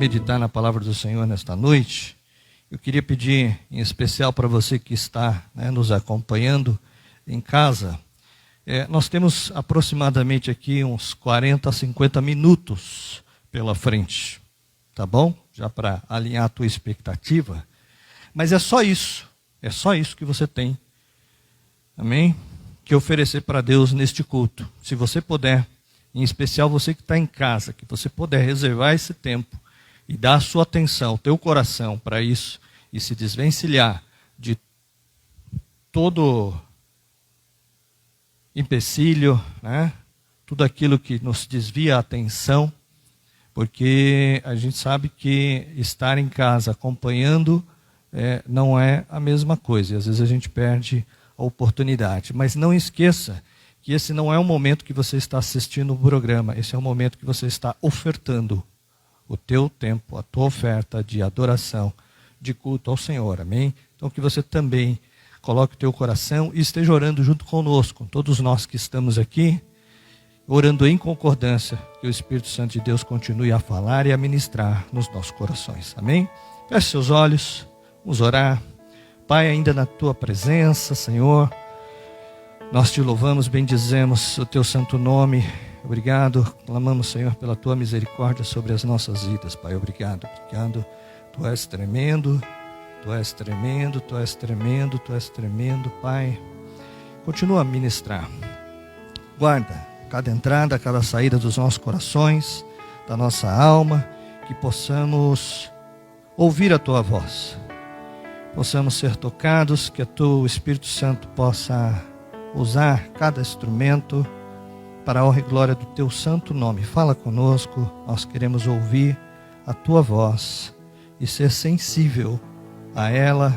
meditar na palavra do Senhor nesta noite, eu queria pedir, em especial para você que está nos acompanhando em casa, nós temos aproximadamente aqui uns 40 a 50 minutos pela frente, tá bom? Já para alinhar a tua expectativa. Mas é só isso que você tem, amém? Que oferecer para Deus neste culto. Se você puder, em especial você que está em casa, que você puder reservar esse tempo e dar a sua atenção, o teu coração para isso, e se desvencilhar de todo empecilho, tudo aquilo que nos desvia a atenção, porque a gente sabe que estar em casa acompanhando não é a mesma coisa, e às vezes a gente perde a oportunidade. Mas não esqueça que esse não é o momento que você está assistindo o programa, esse é o momento que você está ofertando o teu tempo, a tua oferta de adoração, de culto ao Senhor, amém? Então que você também coloque o teu coração e esteja orando junto conosco, todos nós que estamos aqui, orando em concordância, que o Espírito Santo de Deus continue a falar e a ministrar nos nossos corações, amém? Feche seus olhos, vamos orar. Pai, ainda na tua presença, Senhor, nós te louvamos, bendizemos o teu santo nome. Obrigado, clamamos, Senhor, pela tua misericórdia sobre as nossas vidas, Pai. Obrigado. Tu és tremendo, tu és tremendo, tu és tremendo, tu és tremendo, Pai. Continua a ministrar. Guarda cada entrada, cada saída dos nossos corações, da nossa alma, que possamos ouvir a tua voz, possamos ser tocados, que o Espírito Santo possa usar cada instrumento para a honra e glória do teu santo nome. Fala conosco, nós queremos ouvir a tua voz e ser sensível a ela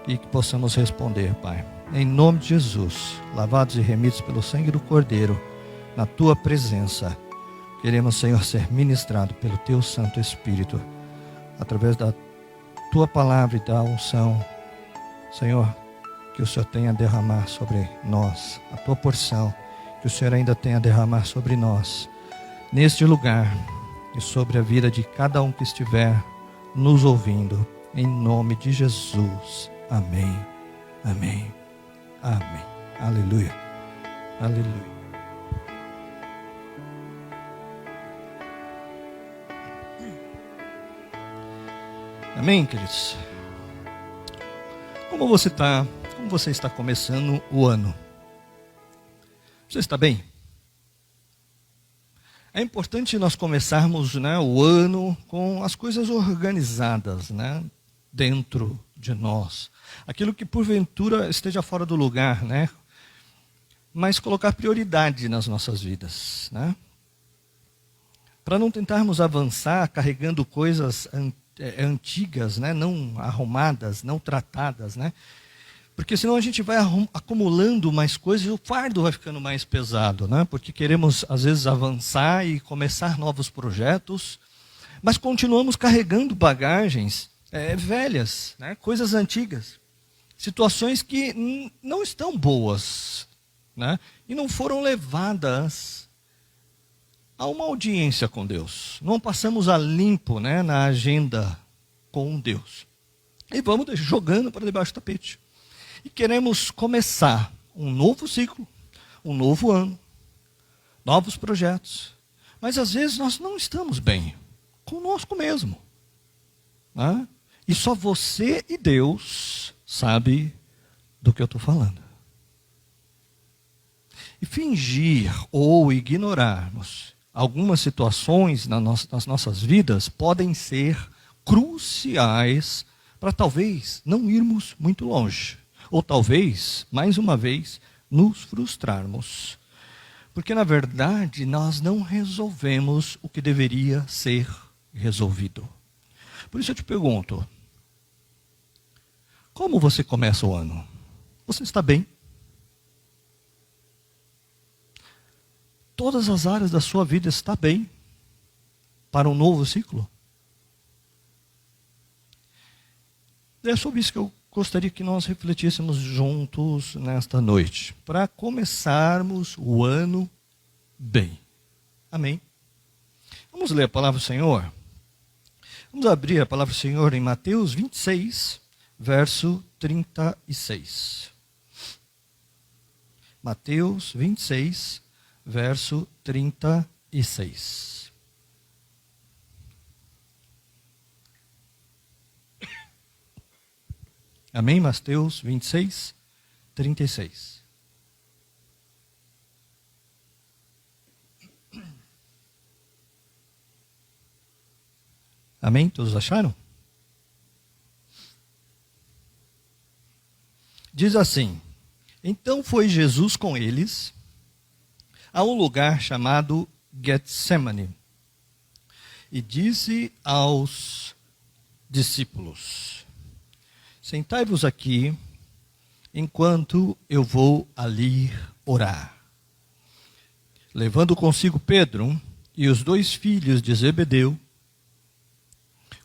e que possamos responder, Pai. Em nome de Jesus, lavados e remidos pelo sangue do Cordeiro, na tua presença, queremos, Senhor, ser ministrado pelo teu Santo Espírito, através da tua palavra e da unção, Senhor, que o Senhor tenha a derramar sobre nós, a tua porção, que o Senhor ainda tenha a derramar sobre nós, neste lugar, e sobre a vida de cada um que estiver nos ouvindo, em nome de Jesus. Amém, amém, amém. Aleluia, aleluia. Amém, queridos? Como você está? Como você está começando o ano? Você está bem? É importante nós começarmos o ano com as coisas organizadas dentro de nós. Aquilo que porventura esteja fora do lugar, mas colocar prioridade nas nossas vidas. Para não tentarmos avançar carregando coisas antigas, não arrumadas, não tratadas, porque senão a gente vai acumulando mais coisas e o fardo vai ficando mais pesado, porque queremos às vezes avançar e começar novos projetos, mas continuamos carregando bagagens velhas, coisas antigas, situações que não estão boas, e não foram levadas a uma audiência com Deus. Não passamos a limpo na agenda com Deus. E vamos jogando para debaixo do tapete. E queremos começar um novo ciclo, um novo ano, novos projetos. Mas às vezes nós não estamos bem conosco mesmo. E só você e Deus sabe do que eu estou falando. E fingir ou ignorarmos algumas situações nas nossas vidas podem ser cruciais para talvez não irmos muito longe. Ou talvez, mais uma vez, nos frustrarmos. Porque, na verdade, nós não resolvemos o que deveria ser resolvido. Por isso eu te pergunto, como você começa o ano? Você está bem? Todas as áreas da sua vida estão bem para um novo ciclo? É sobre isso que eu gostaria que nós refletíssemos juntos nesta noite, para começarmos o ano bem. Amém? Vamos ler a palavra do Senhor? Vamos abrir a palavra do Senhor em Mateus 26, verso 36. Mateus 26, verso 36. Amém? Mateus 26, 36. Amém? Todos acharam? Diz assim: então foi Jesus com eles a um lugar chamado Getsemane e disse aos discípulos: sentai-vos aqui enquanto eu vou ali orar. Levando consigo Pedro e os 2 filhos de Zebedeu,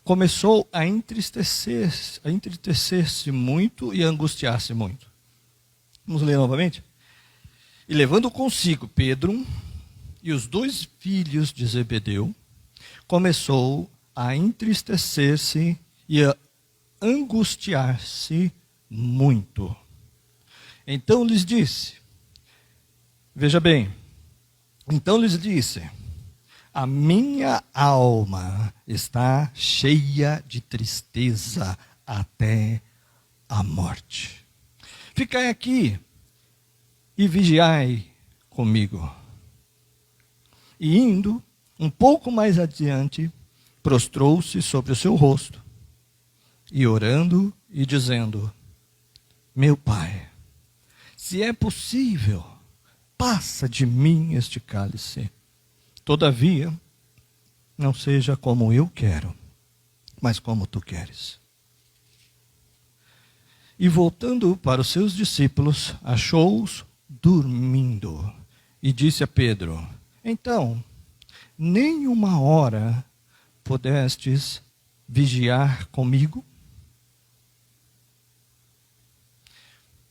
começou a entristecer-se muito e a angustiar-se muito. Vamos ler novamente? E levando consigo Pedro e os 2 filhos de Zebedeu, começou a entristecer-se e a angustiar-se muito. Então lhes disse, veja bem, então lhes disse: a minha alma está cheia de tristeza até a morte. Ficai aqui e vigiai comigo. E indo um pouco mais adiante, prostrou-se sobre o seu rosto, e orando e dizendo: meu Pai, se é possível, passa de mim este cálice. Todavia, não seja como eu quero, mas como tu queres. E voltando para os seus discípulos, achou-os dormindo. E disse a Pedro: então, nem uma hora pudestes vigiar comigo?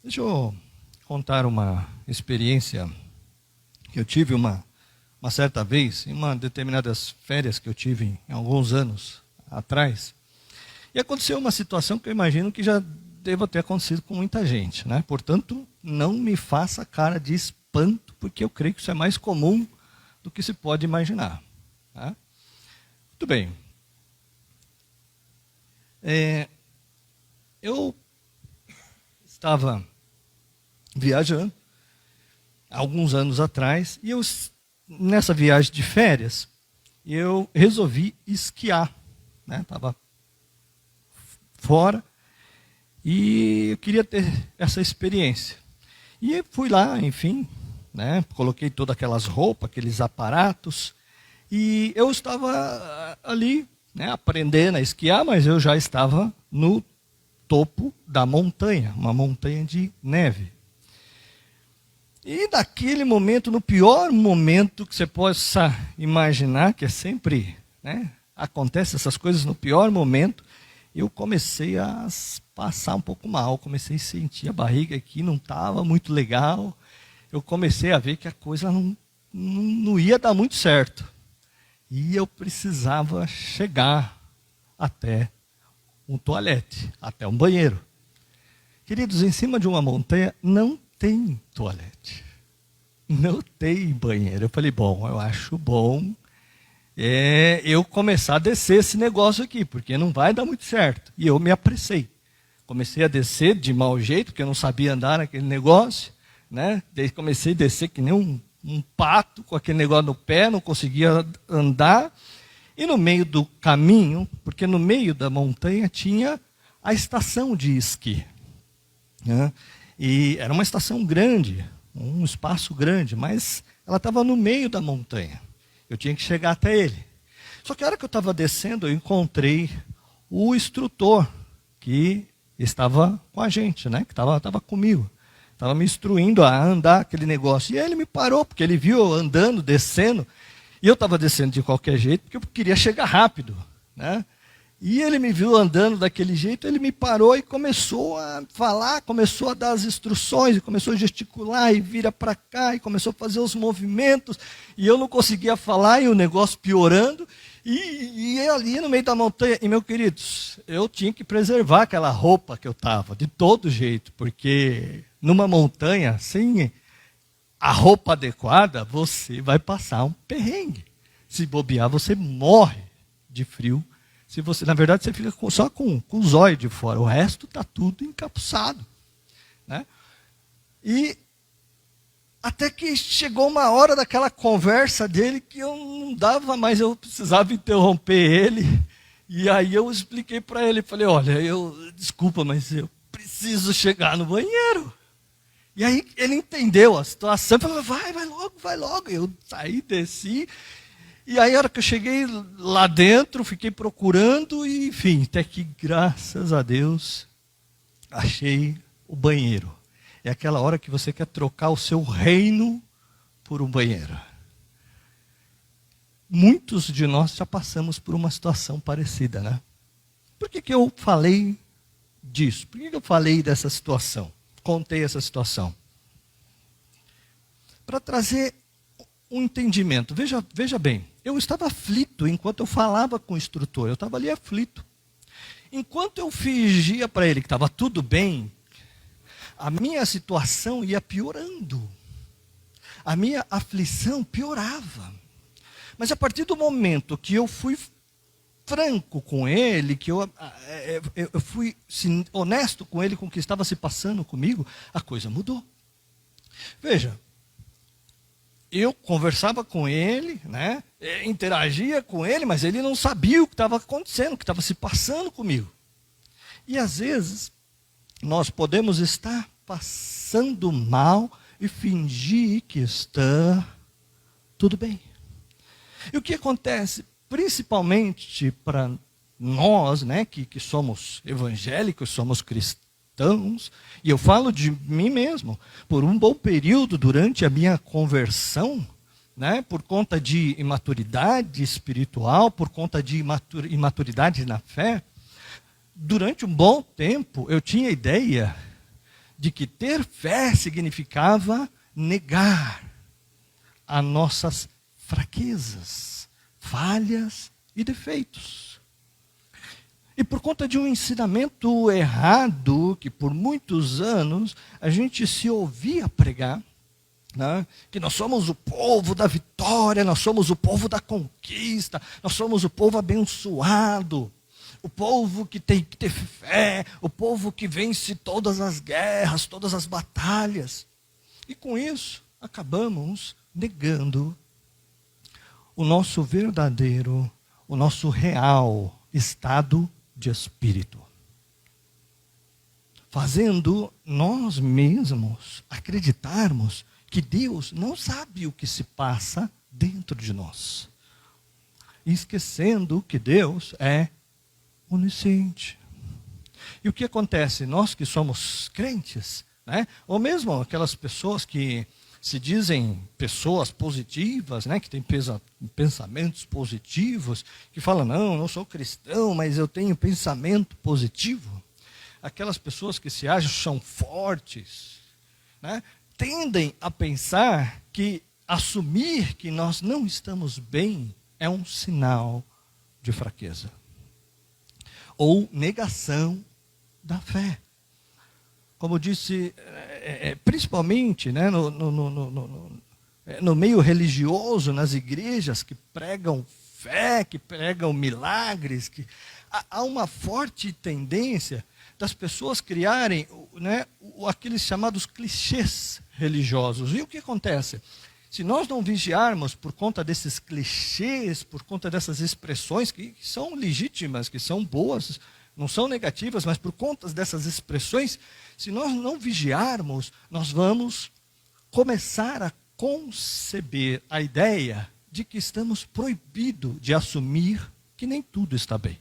Deixa eu contar uma experiência que eu tive uma certa vez, em uma determinadas férias que eu tive em alguns anos atrás. E aconteceu uma situação que eu imagino que já deva ter acontecido com muita gente, né? Portanto, não me faça cara de espanto, porque eu creio que isso é mais comum do que se pode imaginar. Tá? Muito bem. Eu estava viajando alguns anos atrás e nessa viagem de férias eu resolvi esquiar, né? Estava fora e eu queria ter essa experiência. E fui lá, enfim, né? Coloquei todas aquelas roupas, aqueles aparatos, e eu estava ali, né, aprendendo a esquiar, mas eu já estava no topo da montanha, uma montanha de neve. E naquele momento, no pior momento que você possa imaginar, que é sempre, né, acontece essas coisas no pior momento, eu comecei a passar um pouco mal, comecei a sentir a barriga aqui, não estava muito legal, eu comecei a ver que a coisa não ia dar muito certo. E eu precisava chegar até um toalete, até um banheiro. Queridos, em cima de uma montanha não tem toalete, não tem banheiro. Eu falei, bom, eu acho bom eu começar a descer esse negócio aqui, porque não vai dar muito certo. E eu me apressei. Comecei a descer de mau jeito, porque eu não sabia andar naquele negócio, né? Comecei a descer que nem um pato, com aquele negócio no pé, não conseguia andar. E no meio do caminho, porque no meio da montanha tinha a estação de esqui, né? E era uma estação grande, um espaço grande, mas ela estava no meio da montanha. Eu tinha que chegar até ele. Só que a hora que eu estava descendo, eu encontrei o instrutor que estava com a gente, né? Que estava comigo. Estava me instruindo a andar aquele negócio. E ele me parou, porque ele viu eu andando, descendo. E eu estava descendo de qualquer jeito, porque eu queria chegar rápido, né? E ele me viu andando daquele jeito, ele me parou e começou a falar, começou a dar as instruções, começou a gesticular e vira para cá, e começou a fazer os movimentos, e eu não conseguia falar, e o negócio piorando, E ali no meio da montanha, e meus queridos, eu tinha que preservar aquela roupa que eu estava, de todo jeito, porque numa montanha, sem a roupa adequada, você vai passar um perrengue. Se bobear, você morre de frio. Se você, na verdade, você fica só com os olhos de fora, o resto está tudo encapuçado. Né? E até que chegou uma hora daquela conversa dele que eu não dava mais, eu precisava interromper ele. E aí eu expliquei para ele, falei, olha, desculpa, mas eu preciso chegar no banheiro. E aí ele entendeu a situação, falou, vai logo. Eu saí, desci. E aí a hora que eu cheguei lá dentro, fiquei procurando e, enfim, até que graças a Deus achei o banheiro. É aquela hora que você quer trocar o seu reino por um banheiro. Muitos de nós já passamos por uma situação parecida, né? Por que eu falei disso? Por que eu falei dessa situação? Contei essa situação? Para trazer um entendimento. Veja bem, eu estava aflito enquanto eu falava com o instrutor. Eu estava ali aflito. Enquanto eu fingia para ele que estava tudo bem, a minha situação ia piorando. A minha aflição piorava. Mas a partir do momento que eu fui franco com ele, que eu fui honesto com ele, com o que estava se passando comigo, a coisa mudou. Veja, eu conversava com ele, né, interagia com ele, mas ele não sabia o que estava acontecendo, o que estava se passando comigo. E às vezes, nós podemos estar passando mal e fingir que está tudo bem. E o que acontece, principalmente para nós, né, que somos evangélicos, somos cristãos, e eu falo de mim mesmo, por um bom período durante a minha conversão, né, por conta de imaturidade espiritual, por conta de imaturidade na fé, durante um bom tempo eu tinha a ideia de que ter fé significava negar as nossas fraquezas, falhas e defeitos. E por conta de um ensinamento errado, que por muitos anos a gente se ouvia pregar, né, que nós somos o povo da vitória, nós somos o povo da conquista, nós somos o povo abençoado, o povo que tem que ter fé, o povo que vence todas as guerras, todas as batalhas. E com isso, acabamos negando o nosso verdadeiro, o nosso real estado de espírito. Fazendo nós mesmos acreditarmos que Deus não sabe o que se passa dentro de nós. E esquecendo que Deus é onisciente. E o que acontece? Nós que somos crentes, né? Ou mesmo aquelas pessoas que se dizem pessoas positivas, né, que têm pensamentos positivos, que falam, não sou cristão, mas eu tenho pensamento positivo. Aquelas pessoas que se acham fortes, né, tendem a pensar que assumir que nós não estamos bem é um sinal de fraqueza. Ou negação da fé. Como disse, principalmente, né, no meio religioso, nas igrejas que pregam fé, que pregam milagres, que há uma forte tendência das pessoas criarem, né, aqueles chamados clichês religiosos. E o que acontece? Se nós não vigiarmos por conta desses clichês, por conta dessas expressões que são legítimas, que são boas, não são negativas, mas por conta dessas expressões, se nós não vigiarmos, nós vamos começar a conceber a ideia de que estamos proibidos de assumir que nem tudo está bem.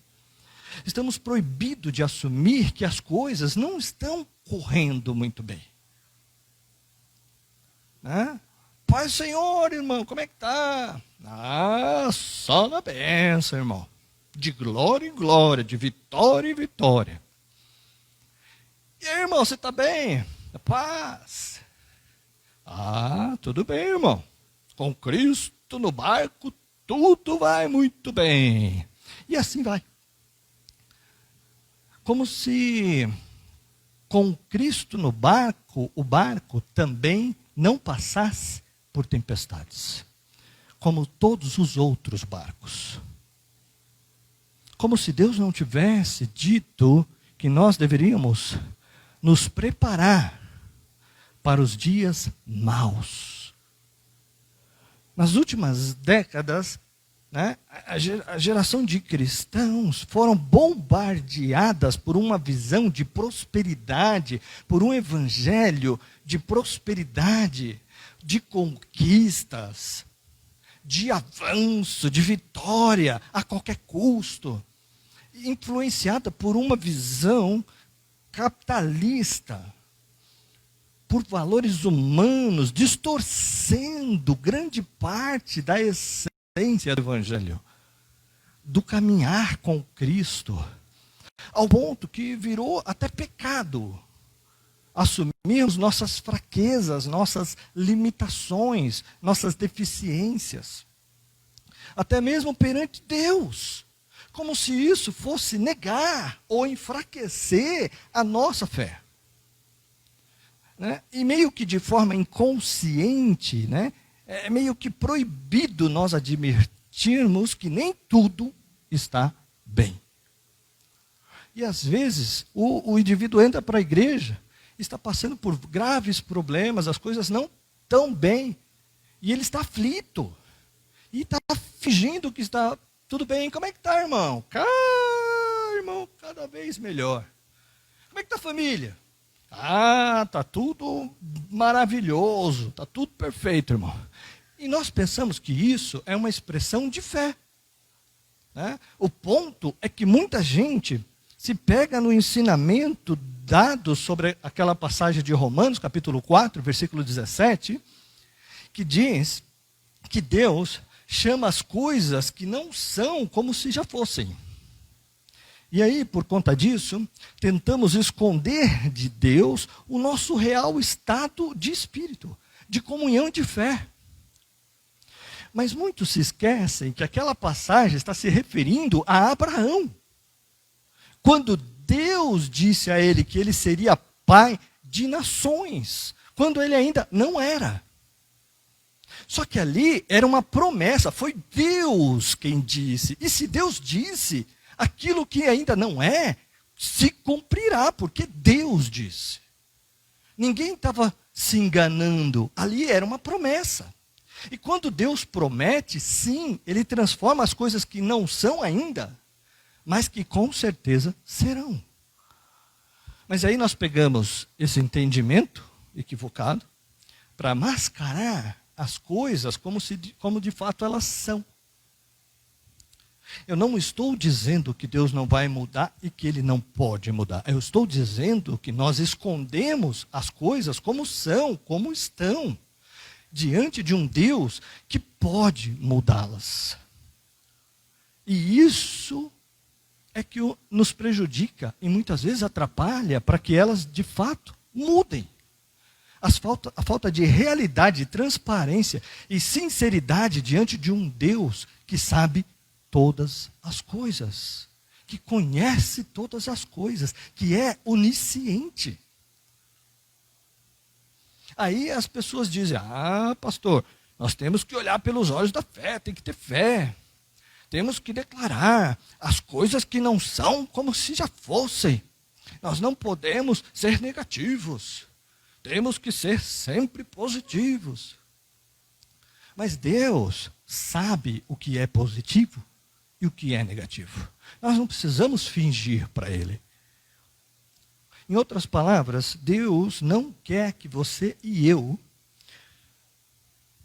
Estamos proibidos de assumir que as coisas não estão correndo muito bem. Né? Pai Senhor, irmão, como é que está? Só na bênção, irmão. De glória em glória, de vitória em vitória. E aí, irmão, você está bem? Paz. Tudo bem, irmão. Com Cristo no barco, tudo vai muito bem. E assim vai. Como se com Cristo no barco, o barco também não passasse por tempestades, como todos os outros barcos. Como se Deus não tivesse dito que nós deveríamos nos preparar para os dias maus. Nas últimas décadas, né, a geração de cristãos foram bombardeadas por uma visão de prosperidade, por um evangelho de prosperidade, de conquistas, de avanço, de vitória a qualquer custo, influenciada por uma visão capitalista, por valores humanos, distorcendo grande parte da essência do evangelho, do caminhar com Cristo, ao ponto que virou até pecado assumirmos nossas fraquezas, nossas limitações, nossas deficiências, até mesmo perante Deus, como se isso fosse negar ou enfraquecer a nossa fé. Né? E meio que de forma inconsciente, né? É meio que proibido nós admitirmos que nem tudo está bem. E às vezes o indivíduo entra para a igreja, está passando por graves problemas, as coisas não estão bem, e ele está aflito, e está fingindo que está tudo bem. Como é que está, irmão? Irmão, cada vez melhor. Como é que está a família? Está tudo maravilhoso, está tudo perfeito, irmão. E nós pensamos que isso é uma expressão de fé. Né? O ponto é que muita gente se pega no ensinamento dado sobre aquela passagem de Romanos, capítulo 4, versículo 17, que diz que Deus chama as coisas que não são como se já fossem. E aí, por conta disso, tentamos esconder de Deus o nosso real estado de espírito, de comunhão e de fé. Mas muitos se esquecem que aquela passagem está se referindo a Abraão. Quando Deus disse a ele que ele seria pai de nações, quando ele ainda não era. Só que ali era uma promessa, foi Deus quem disse. E se Deus disse, aquilo que ainda não é, se cumprirá, porque Deus disse. Ninguém estava se enganando, ali era uma promessa. E quando Deus promete, sim, Ele transforma as coisas que não são ainda, mas que com certeza serão. Mas aí nós pegamos esse entendimento equivocado para mascarar as coisas como de fato elas são. Eu não estou dizendo que Deus não vai mudar e que Ele não pode mudar. Eu estou dizendo que nós escondemos as coisas como são, como estão, diante de um Deus que pode mudá-las. E isso é que nos prejudica e muitas vezes atrapalha para que elas de fato mudem. A falta de realidade, transparência e sinceridade diante de um Deus que sabe todas as coisas, que conhece todas as coisas, que é onisciente. Aí as pessoas dizem, pastor, nós temos que olhar pelos olhos da fé, tem que ter fé. Temos que declarar as coisas que não são como se já fossem. Nós não podemos ser negativos. Temos que ser sempre positivos. Mas Deus sabe o que é positivo e o que é negativo. Nós não precisamos fingir para Ele. Em outras palavras, Deus não quer que você e eu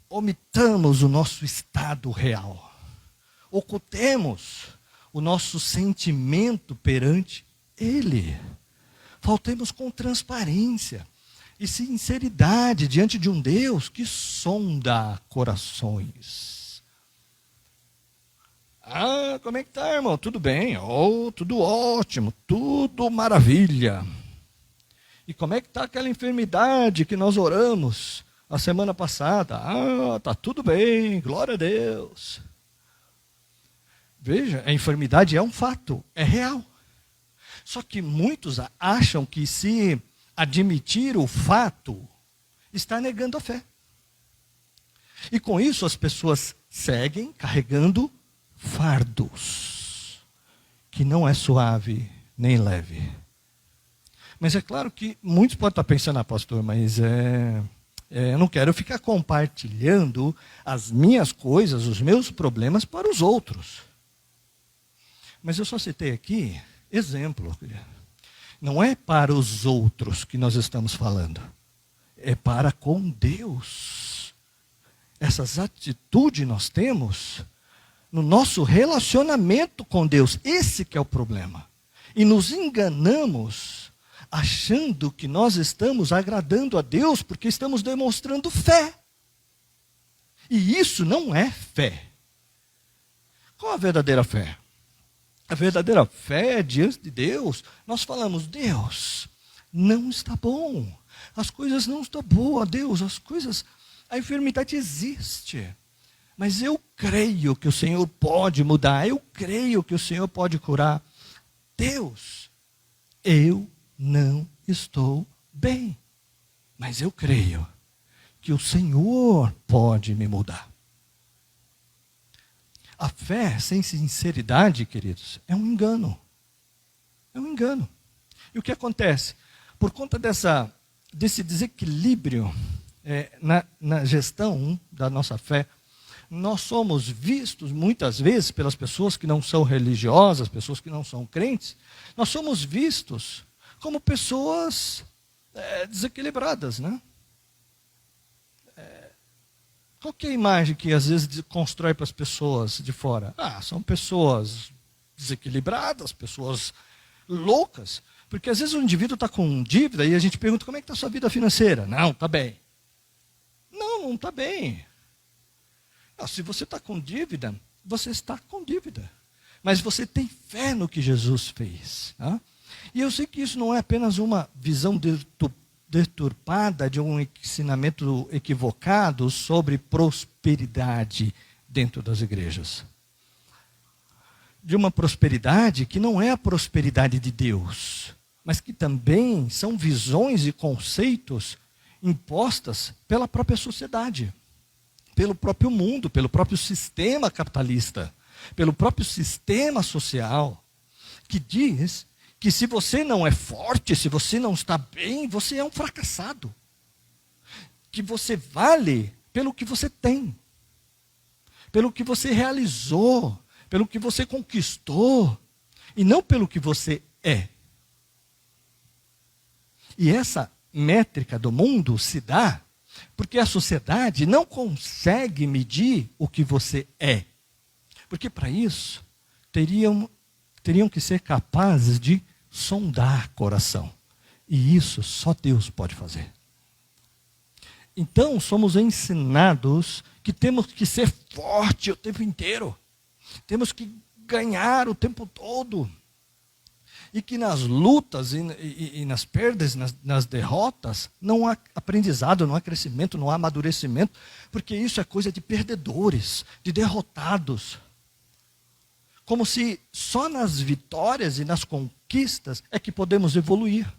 omitamos o nosso estado real. Ocultemos o nosso sentimento perante Ele. Faltemos com transparência e sinceridade diante de um Deus que sonda corações. Como é que está, irmão? Tudo bem? Tudo ótimo, tudo maravilha. E como é que está aquela enfermidade que nós oramos a semana passada? Está tudo bem, glória a Deus. Veja, a enfermidade é um fato, é real. Só que muitos acham que se admitir o fato, está negando a fé. E com isso as pessoas seguem carregando fardos, que não é suave nem leve. Mas é claro que muitos podem estar pensando, pastor, mas eu não quero ficar compartilhando as minhas coisas, os meus problemas para os outros. Mas eu só citei aqui exemplo. Não é para os outros que nós estamos falando. É para com Deus. Essas atitudes nós temos no nosso relacionamento com Deus. Esse que é o problema. E nos enganamos achando que nós estamos agradando a Deus porque estamos demonstrando fé. E isso não é fé. Qual a verdadeira fé? A verdadeira fé é diante de Deus. Nós falamos, Deus, não está bom. As coisas não estão boas, Deus, a enfermidade existe. Mas eu creio que o Senhor pode mudar. Eu creio que o Senhor pode curar. Deus, eu não estou bem. Mas eu creio que o Senhor pode me mudar. A fé sem sinceridade, queridos, é um engano. É um engano. E o que acontece? Por conta desse desequilíbrio na gestão da nossa fé, nós somos vistos muitas vezes pelas pessoas que não são religiosas, pessoas que não são crentes, nós somos vistos como pessoas desequilibradas, né? Qual que é a imagem que às vezes constrói para as pessoas de fora? São pessoas desequilibradas, pessoas loucas. Porque às vezes o indivíduo está com dívida e a gente pergunta, como é que está a sua vida financeira? Não, está bem. Não está bem. Se você está com dívida, você está com dívida. Mas você tem fé no que Jesus fez. Tá? E eu sei que isso não é apenas uma visão deturpada de um ensinamento equivocado sobre prosperidade dentro das igrejas. De uma prosperidade que não é a prosperidade de Deus, mas que também são visões e conceitos impostas pela própria sociedade, pelo próprio mundo, pelo próprio sistema capitalista, pelo próprio sistema social, que diz que se você não é forte, se você não está bem, você é um fracassado. Que você vale pelo que você tem, pelo que você realizou, pelo que você conquistou, e não pelo que você é. E essa métrica do mundo se dá porque a sociedade não consegue medir o que você é. Porque para isso, teriam que ser capazes de sondar coração. E isso só Deus pode fazer. Então, somos ensinados que temos que ser forte o tempo inteiro. Temos que ganhar o tempo todo. E que nas lutas e nas perdas, nas derrotas, não há aprendizado, não há crescimento, não há amadurecimento, porque isso é coisa de perdedores, de derrotados. Como se só nas vitórias e nas conquistas é que podemos evoluir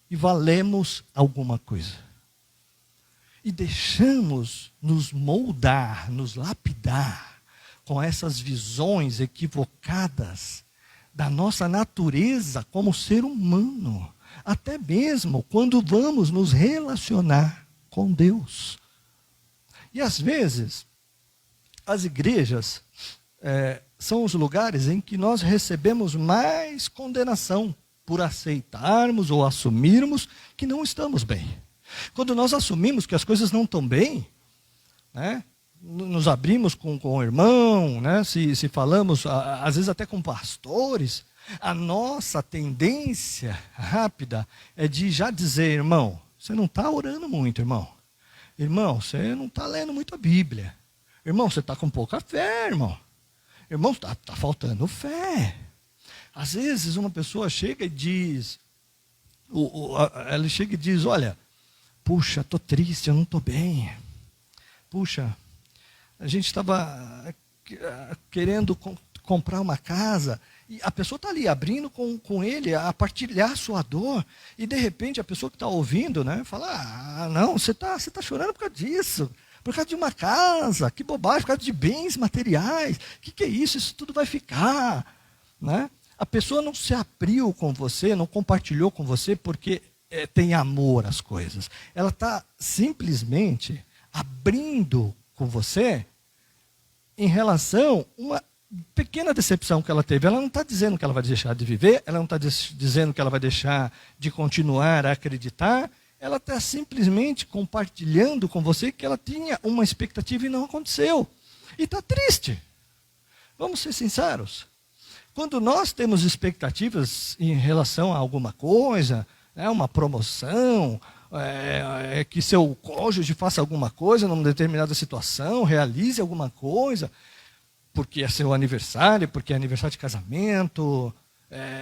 e valemos alguma coisa. E deixamos nos moldar, nos lapidar com essas visões equivocadas da nossa natureza como ser humano, até mesmo quando vamos nos relacionar com Deus. E às vezes, as igrejas são os lugares em que nós recebemos mais condenação por aceitarmos ou assumirmos que não estamos bem. Quando nós assumimos que as coisas não estão bem, né, nos abrimos com o irmão, né, se falamos, às vezes até com pastores, a nossa tendência rápida é de já dizer, irmão, você não está orando muito, irmão. Irmão, você não está lendo muito a Bíblia. Irmão, você está com pouca fé, irmão. Irmão, está faltando fé. Às vezes uma pessoa chega e diz, ela chega e diz, olha, puxa, estou triste, eu não estou bem. Puxa, a gente estava querendo comprar uma casa, e a pessoa está ali abrindo com ele, a partilhar sua dor, e de repente a pessoa que está ouvindo, né, fala, não, você tá chorando por causa disso, por causa de uma casa, que bobagem, por causa de bens materiais, que é isso? Isso tudo vai ficar, né? A pessoa não se abriu com você, não compartilhou com você porque tem amor às coisas. Ela está simplesmente abrindo com você em relação a uma pequena decepção que ela teve. Ela não está dizendo que ela vai deixar de viver, ela não está dizendo que ela vai deixar de continuar a acreditar, ela está simplesmente compartilhando com você que ela tinha uma expectativa e não aconteceu. E está triste. Vamos ser sinceros. Quando nós temos expectativas em relação a alguma coisa, né, uma promoção, que seu cônjuge faça alguma coisa numa determinada situação, realize alguma coisa, porque é seu aniversário, porque é aniversário de casamento,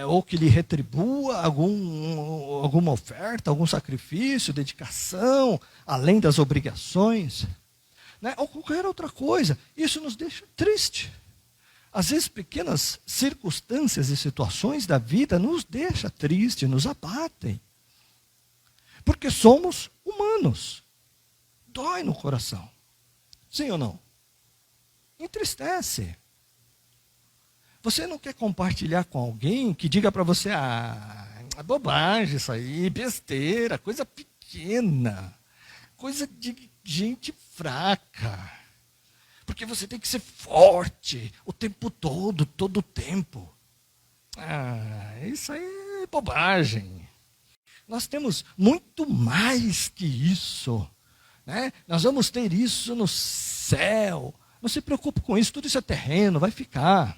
ou que lhe retribua alguma oferta, algum sacrifício, dedicação, além das obrigações, né, ou qualquer outra coisa, isso nos deixa triste. Às vezes, pequenas circunstâncias e situações da vida nos deixam tristes, nos abatem. Porque somos humanos. Dói no coração. Sim ou não? Entristece. Você não quer compartilhar com alguém que diga para você, é bobagem isso aí, besteira, coisa pequena, coisa de gente fraca. Porque você tem que ser forte o tempo todo o tempo. Isso aí é bobagem. Nós temos muito mais que isso, né? Nós vamos ter isso no céu. Não se preocupe com isso, tudo isso é terreno, vai ficar.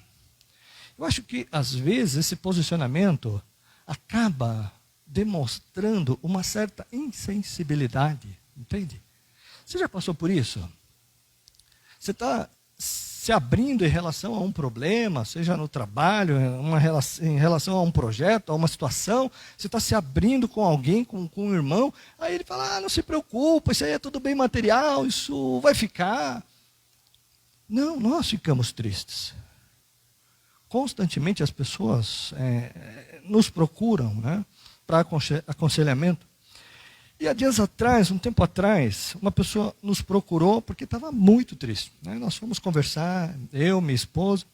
Eu acho que, às vezes, esse posicionamento acaba demonstrando uma certa insensibilidade, entende? Você já passou por isso? Você está se abrindo em relação a um problema, seja no trabalho, em relação a um projeto, a uma situação, você está se abrindo com alguém, com um irmão, aí ele fala, não se preocupa, isso aí é tudo bem material, isso vai ficar. Não, nós ficamos tristes. Constantemente as pessoas nos procuram, né, para aconselhamento. E há dias atrás, um tempo atrás, uma pessoa nos procurou porque estava muito triste, né? Nós fomos conversar, eu, minha esposa,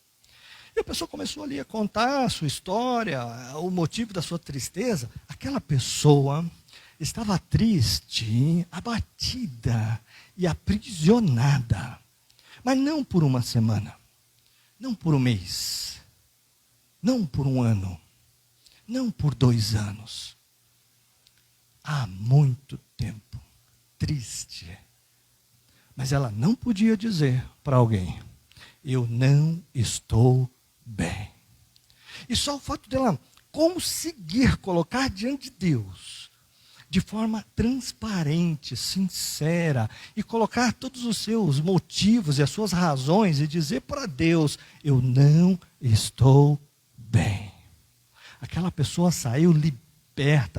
e a pessoa começou ali a contar a sua história, o motivo da sua tristeza. Aquela pessoa estava triste, abatida e aprisionada, mas não por uma semana, não por um mês, não por um ano, não por 2 anos. Há muito tempo, triste. Mas ela não podia dizer para alguém, eu não estou bem. E só o fato dela conseguir colocar diante de Deus, de forma transparente, sincera, e colocar todos os seus motivos e as suas razões, e dizer para Deus, eu não estou bem. Aquela pessoa saiu liberta.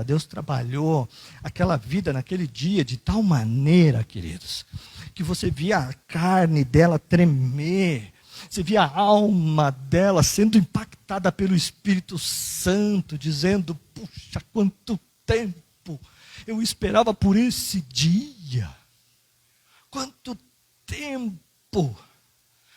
Deus trabalhou aquela vida naquele dia de tal maneira, queridos, que você via a carne dela tremer, você via a alma dela sendo impactada pelo Espírito Santo, dizendo, puxa, quanto tempo eu esperava por esse dia, quanto tempo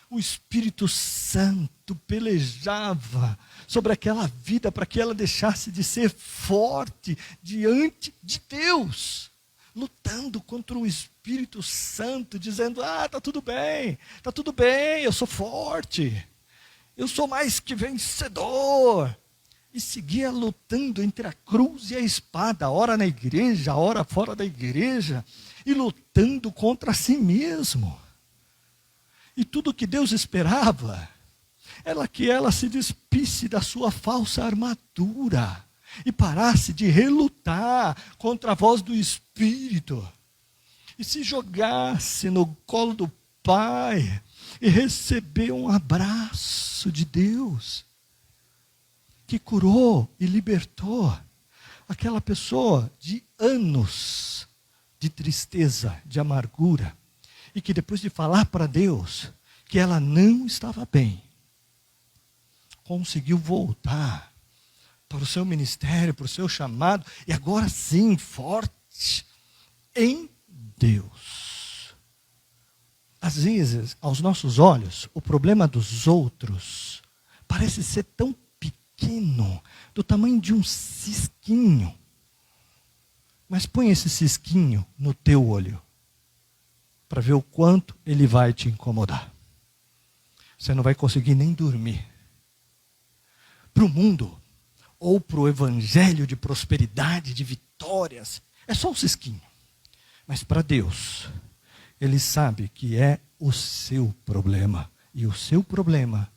o Espírito Santo pelejava sobre aquela vida para que ela deixasse de ser forte diante de Deus, lutando contra o Espírito Santo, dizendo, está tudo bem, eu sou forte, eu sou mais que vencedor, e seguia lutando entre a cruz e a espada, ora na igreja, ora fora da igreja, e lutando contra si mesmo. E tudo que Deus esperava era que ela se despisse da sua falsa armadura e parasse de relutar contra a voz do Espírito e se jogasse no colo do Pai e receber um abraço de Deus que curou e libertou aquela pessoa de anos de tristeza, de amargura, e que depois de falar para Deus que ela não estava bem, conseguiu voltar para o seu ministério, para o seu chamado, e agora sim, forte em Deus. Às vezes, aos nossos olhos, o problema dos outros parece ser tão pequeno, do tamanho de um cisquinho. Mas põe esse cisquinho no teu olho, para ver o quanto ele vai te incomodar. Você não vai conseguir nem dormir. Para o mundo, ou para o evangelho de prosperidade, de vitórias, é só um cisquinho. Mas para Deus, Ele sabe que é o seu problema. E o seu problema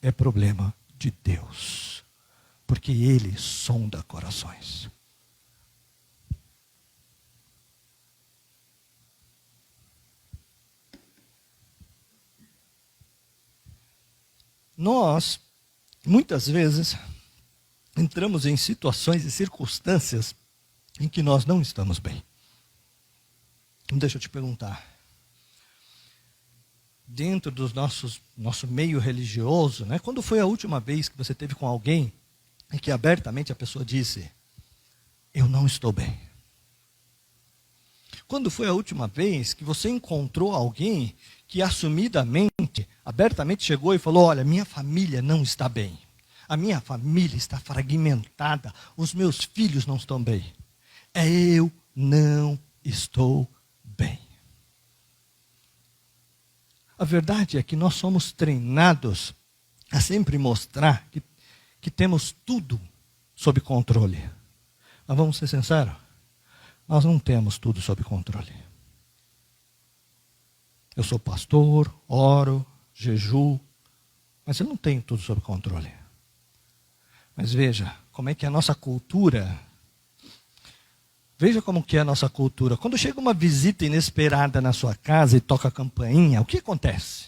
é problema de Deus. Porque Ele sonda corações. Nós, muitas vezes, entramos em situações e circunstâncias em que nós não estamos bem. Deixa eu te perguntar. Dentro do nosso meio religioso, né, quando foi a última vez que você teve com alguém em que abertamente a pessoa disse, eu não estou bem? Quando foi a última vez que você encontrou alguém que assumidamente, abertamente chegou e falou, olha, minha família não está bem. A minha família está fragmentada. Os meus filhos não estão bem. Eu não estou bem. A verdade é que nós somos treinados a sempre mostrar que temos tudo sob controle. Mas vamos ser sinceros, nós não temos tudo sob controle. Eu sou pastor, oro, jejuo, mas eu não tenho tudo sob controle. Mas veja, como é que é a nossa cultura. Veja como que é a nossa cultura. Quando chega uma visita inesperada na sua casa e toca a campainha, o que acontece?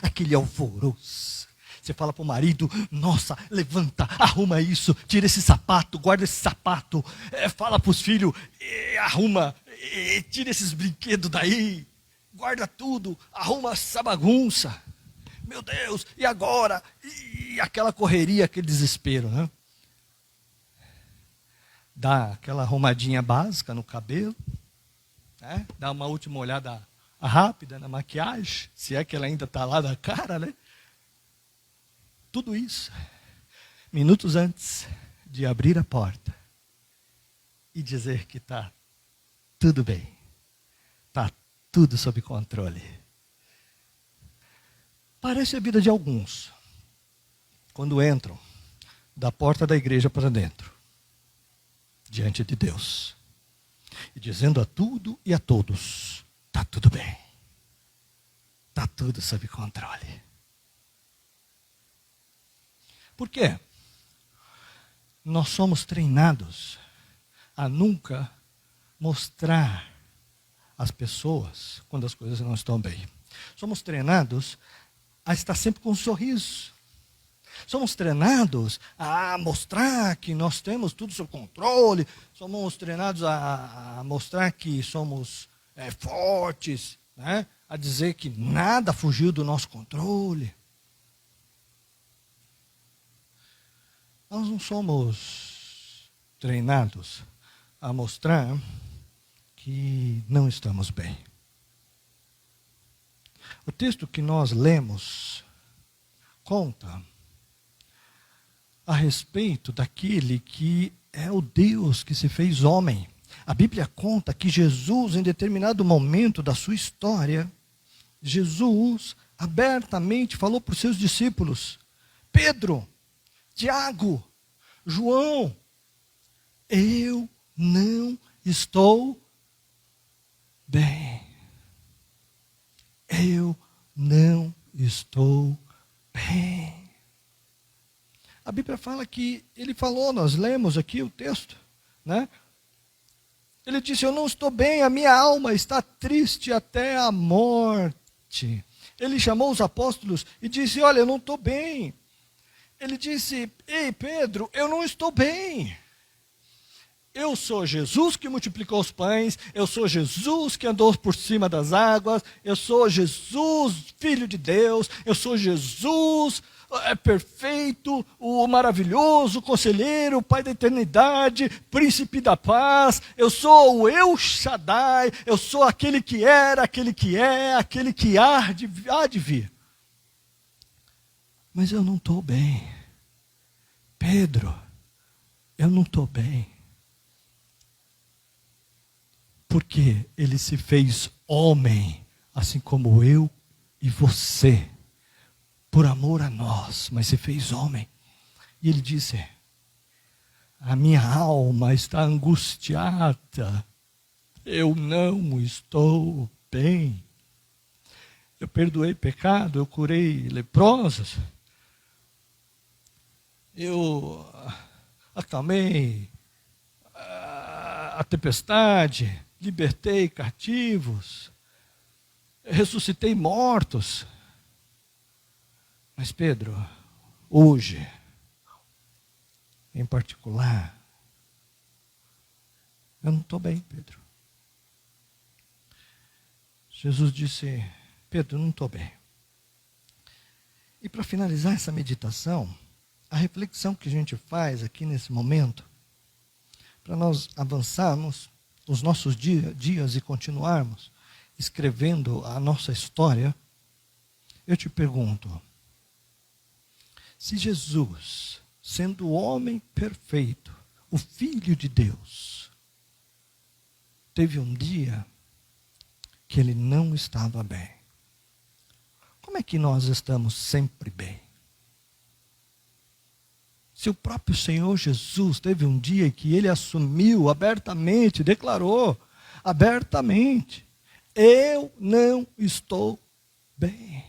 Aquele alvoroço. Você fala para o marido, nossa, levanta, arruma isso, tira esse sapato, guarda esse sapato. Fala para os filhos, arruma, tira esses brinquedos daí. Guarda tudo, arruma essa bagunça. Meu Deus, e agora? E aquela correria, aquele desespero, né? Dá aquela arrumadinha básica no cabelo, né? Dá uma última olhada rápida na maquiagem, se é que ela ainda está lá da cara, né? Tudo isso, minutos antes de abrir a porta e dizer que está tudo bem, está tudo sob controle. Parece a vida de alguns, quando entram da porta da igreja para dentro, diante de Deus, e dizendo a tudo e a todos, está tudo bem, está tudo sob controle. Por quê? Nós somos treinados a nunca mostrar às pessoas quando as coisas não estão bem. Somos treinados a estar sempre com um sorriso. Somos treinados a mostrar que nós temos tudo sob controle. Somos treinados a mostrar que somos fortes, né? A dizer que nada fugiu do nosso controle. Nós não somos treinados a mostrar que não estamos bem. O texto que nós lemos conta a respeito daquele que é o Deus que se fez homem. A Bíblia conta que Jesus, em determinado momento da sua história, Jesus abertamente falou para os seus discípulos, Pedro, Tiago, João, eu não estou bem. Eu não estou bem. A Bíblia fala que ele falou, nós lemos aqui o texto, né? Ele disse, eu não estou bem, a minha alma está triste até a morte. Ele chamou os apóstolos e disse, olha, eu não estou bem. Ele disse, ei Pedro, eu não estou bem. Eu sou Jesus que multiplicou os pães, eu sou Jesus que andou por cima das águas, eu sou Jesus, Filho de Deus, eu sou Jesus perfeito, o maravilhoso, o conselheiro, o Pai da eternidade, príncipe da paz, eu sou o El Shaddai, eu sou aquele que era, aquele que é, aquele que há de vir. Mas eu não estou bem. Pedro, eu não estou bem. Porque ele se fez homem, assim como eu e você, por amor a nós, mas se fez homem. E ele disse: a minha alma está angustiada, eu não estou bem. Eu perdoei pecado, eu curei leprosos, eu acalmei a tempestade, libertei cativos, ressuscitei mortos. Mas Pedro, hoje, em particular, eu não estou bem, Pedro. Jesus disse: Pedro, não estou bem. E para finalizar essa meditação, a reflexão que a gente faz aqui nesse momento, para nós avançarmos os nossos dias e continuarmos escrevendo a nossa história, eu te pergunto: se Jesus, sendo o homem perfeito, o Filho de Deus, teve um dia que ele não estava bem, como é que nós estamos sempre bem? Se o próprio Senhor Jesus teve um dia que ele assumiu abertamente, declarou abertamente: eu não estou bem.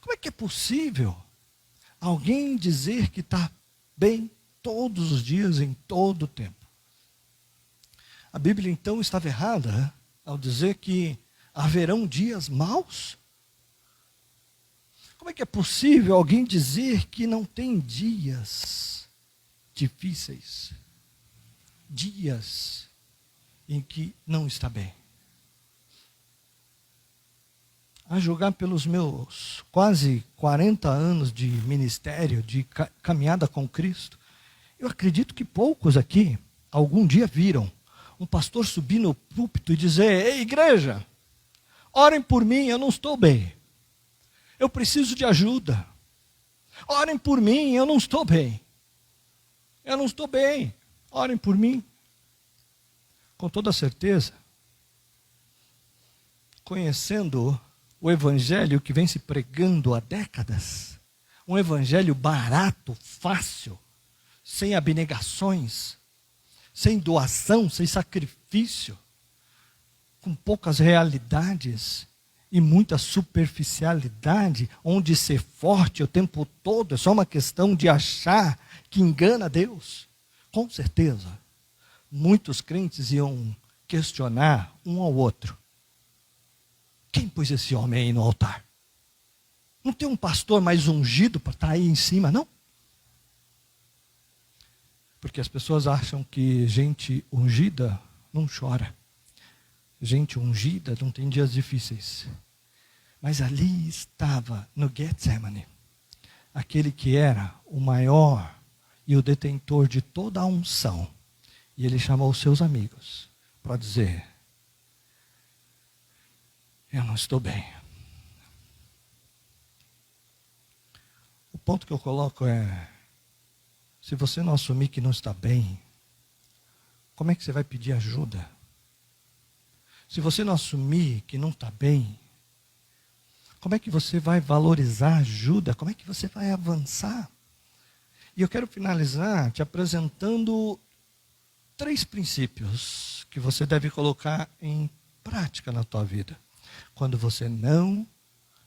Como é que é possível alguém dizer que está bem todos os dias, em todo o tempo? A Bíblia então estava errada ao dizer que haverão dias maus? Como é que é possível alguém dizer que não tem dias difíceis? Dias em que não está bem? A julgar pelos meus quase 40 anos de ministério, de caminhada com Cristo, eu acredito que poucos aqui, algum dia viram um pastor subir no púlpito e dizer: ei, igreja, orem por mim, eu não estou bem. Eu preciso de ajuda. Orem por mim, eu não estou bem. Eu não estou bem. Orem por mim. Com toda certeza, conhecendo o evangelho que vem se pregando há décadas, um evangelho barato, fácil, sem abnegações, sem doação, sem sacrifício, com poucas realidades e muita superficialidade, onde ser forte o tempo todo é só uma questão de achar que engana Deus. Com certeza, muitos crentes iam questionar um ao outro: quem pôs esse homem aí no altar? Não tem um pastor mais ungido para estar aí em cima, não? Porque as pessoas acham que gente ungida não chora. Gente ungida não tem dias difíceis. Mas ali estava, no Getsemane, aquele que era o maior e o detentor de toda a unção. E ele chamou os seus amigos para dizer: eu não estou bem. O ponto que eu coloco é: se você não assumir que não está bem, como é que você vai pedir ajuda? Se você não assumir que não está bem, como é que você vai valorizar ajuda? Como é que você vai avançar? E eu quero finalizar te apresentando 3 princípios que você deve colocar em prática na tua vida quando você não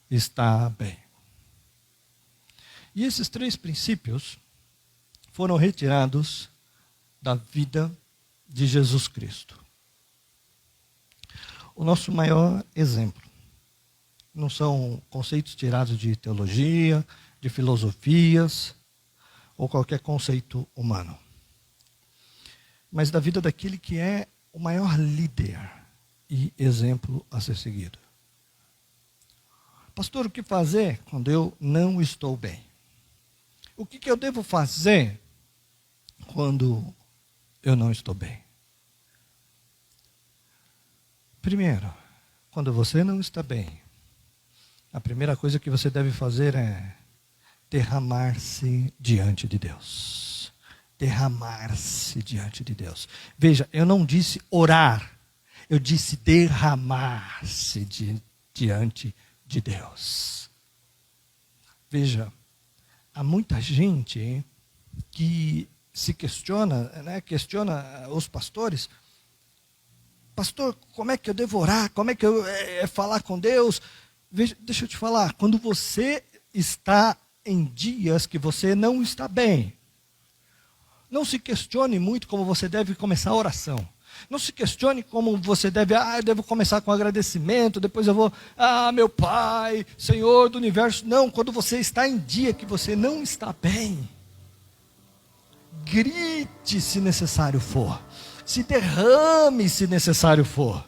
está bem. E esses 3 princípios foram retirados da vida de Jesus Cristo. O nosso maior exemplo. Não são conceitos tirados de teologia, de filosofias, ou qualquer conceito humano. mas da vida daquele que é o maior líder e exemplo a ser seguido. Pastor, o que fazer quando eu não estou bem? O que eu devo fazer quando eu não estou bem? Primeiro, quando você não está bem, a primeira coisa que você deve fazer é derramar-se diante de Deus. Derramar-se diante de Deus. Veja, eu não disse orar, eu disse derramar-se diante de Deus. Veja, há muita gente que se questiona, questiona os pastores. Pastor, como é que eu devo orar? Como é que eu falar com Deus? Veja, deixa eu te falar, quando você está em dias que você não está bem, não se questione muito como você deve começar a oração. Não se questione como você deve, eu devo começar com agradecimento, depois eu vou, meu Pai, Senhor do Universo. Não, quando você está em dia que você não está bem, grite se necessário for, se derrame se necessário for,